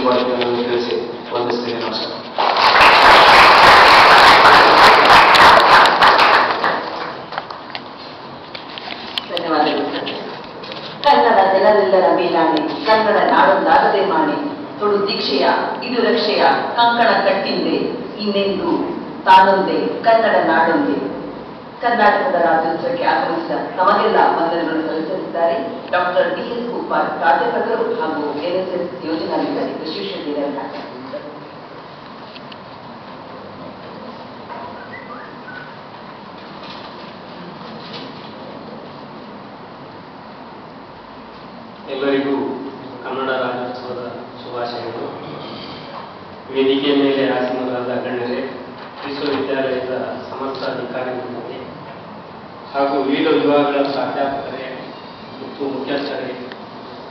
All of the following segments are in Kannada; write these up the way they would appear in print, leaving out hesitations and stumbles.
ಶುಭಾಶಯಗಳನ್ನು ತಿಳಿಸಿ ವಂದಿಸ್ತೀನಿ. ನಮಸ್ಕಾರ. ಧನ್ಯವಾದಗಳು. ಕನ್ನಡ ಜನರೆಲ್ಲರ ಮೇಲಾಣೆ, ಕನ್ನಡ ನಾಡೊಂದಾಗದೆ ಮಾಡಿ, ತೊಡು ದೀಕ್ಷೆಯ ಇದು ರಕ್ಷೆಯ ಕಂಕಣ ಕಟ್ಟಿಂದೆ, ಇನ್ನೆಂದು ತಾನೊಂದೇ ಕನ್ನಡ ನಾಡೊಂದೇ. ಕರ್ನಾಟಕದ ರಾಜ್ಯೋತ್ಸವಕ್ಕೆ ಆಗಮಿಸಿದ ತಮಗೆಲ್ಲ ವಂದನೆಗಳನ್ನು ಸಲ್ಲಿಸಲಿದ್ದಾರೆ ಡಾಕ್ಟರ್ ಡಿ.ಎಸ್. ಉಪ್ಪಾರ್, ಪ್ರಾಧ್ಯಾಪಕರು ಹಾಗೂ NSS ಯೋಜನಾಧಿಕಾರಿ ವಿಶ್ವೇಶ್ವರಯ್ಯ. ಎಲ್ಲರಿಗೂ ಕನ್ನಡ ರಾಜ್ಯೋತ್ಸವದ ಶುಭಾಶಯಗಳು. ವೇದಿಕೆಯ ಮೇಲೆ ಆಸೀನರಾದ ಗಣ್ಯರೇ, ವಿಶ್ವವಿದ್ಯಾಲಯದ ಸಮಸ್ತ ಅಧಿಕಾರಿಗಳಿಗೆ ಹಾಗೂ ವಿವಿಧ ವಿಭಾಗಗಳ ಪ್ರಾಧ್ಯಾಪಕರೇ ಮತ್ತು ಮುಖ್ಯಸ್ಥರೇ,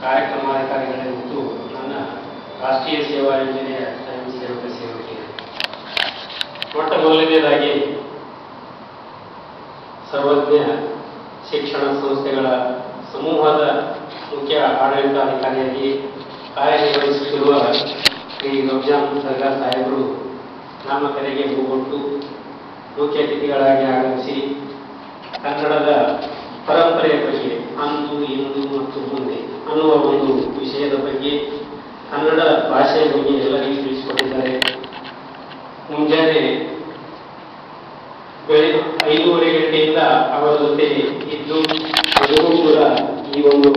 ಕಾರ್ಯಕ್ರಮಾಧಿಕಾರಿಗಳೇ ಮತ್ತು ನನ್ನ ರಾಷ್ಟ್ರೀಯ ಸೇವಾ ಯೋಜನೆಯ ಸ್ವಯಂ ಸೇವಕ ಸೇವಕಿಯರು, ಮೊಟ್ಟ ಮೊದಲನೇದಾಗಿ ಸರ್ವಜ್ಞ ಶಿಕ್ಷಣ ಸಂಸ್ಥೆಗಳ ಸಮೂಹದ ಮುಖ್ಯ ಆಡಳಿತಾಧಿಕಾರಿಯಾಗಿ ಕಾರ್ಯನಿರ್ವಹಿಸುತ್ತಿರುವ ಶ್ರೀ ರಮ್ಜಾನ್ ದರ್ಗಾ ಸಾಹೇಬರು ನಮ್ಮ ಕರೆಗೆ ಹೋಗೊಟ್ಟು ಮುಖ್ಯ ಅತಿಥಿಗಳಾಗಿ ಆಗಮಿಸಿ ಕನ್ನಡದ ಪರಂಪರೆಯ ಬಗ್ಗೆ, ಅಂದು ಇಂದು ಮತ್ತು ಮುಂದೆ ಅನ್ನುವ ಒಂದು ವಿಷಯದ ಬಗ್ಗೆ, ಕನ್ನಡ ಭಾಷೆಯ ಬಗ್ಗೆ ಎಲ್ಲರಿಗೂ ತಿಳಿಸಿಕೊಟ್ಟಿದ್ದಾರೆ. ಮುಂಜಾನೆ 5:30 ಗಂಟೆಯಿಂದ ಅವರ ಜೊತೆ ಇದ್ದು ಎಲ್ಲರೂ ಕೂಡ ಈ ಒಂದು